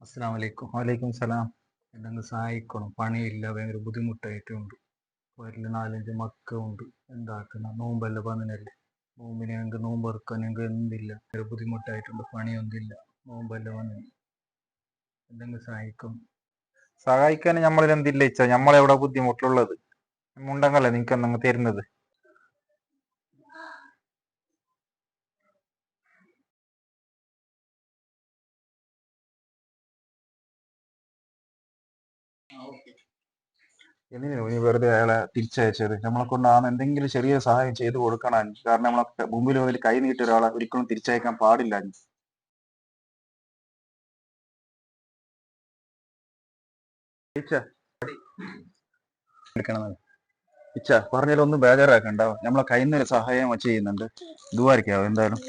അസ്സലാമു അലൈക്കും. വലൈക്കും സലാം. എന്നെ സഹായിക്കണം. പണിയില്ല, ഭയങ്കര ബുദ്ധിമുട്ടായിട്ടുണ്ട്. വീട്ടിൽ 4-5 മക്കളുണ്ട്. എന്താക്കണം, നോമ്പെല്ലാം വന്നിനല്ലേ. നോമ്പിന് ഞങ്ങൾക്ക് നോമ്പ് തുറക്കാൻ ഞങ്ങൾക്ക് എന്തില്ല, ഭയങ്കര ബുദ്ധിമുട്ടായിട്ടുണ്ട്. പണിയൊന്നുമില്ല, നോമ്പെല്ലാം വന്നു. എന്തെങ്കിലും സഹായിക്കണം. സഹായിക്കാൻ നമ്മളിൽ എന്തില്ല ഇച്ച, നമ്മളെവിടെ ബുദ്ധിമുട്ടുള്ളത് ഉണ്ടെങ്കല്ലേ നിനക്ക് എന്തെങ്കിലും തരുന്നത്. എന്തിനു നീ വെറുതെ അയാളെ തിരിച്ചയച്ചത്? നമ്മളെ കൊണ്ടാണ് എന്തെങ്കിലും ചെറിയ സഹായം ചെയ്തു കൊടുക്കണം. കാരണം നമ്മളെ മുമ്പിൽ വന്നിട്ട് കൈ നീട്ടി ഒരാളെ ഒരിക്കലും തിരിച്ചയക്കാൻ പാടില്ല. ഇച്ച പറഞ്ഞാലൊന്നും ബേജാറാക്കണ്ട. നമ്മളെ കയ്യിൽ നിന്ന് സഹായം ചെയ്യുന്നുണ്ട്. ദുആ ഇരിക്കാവോ എന്തായാലും.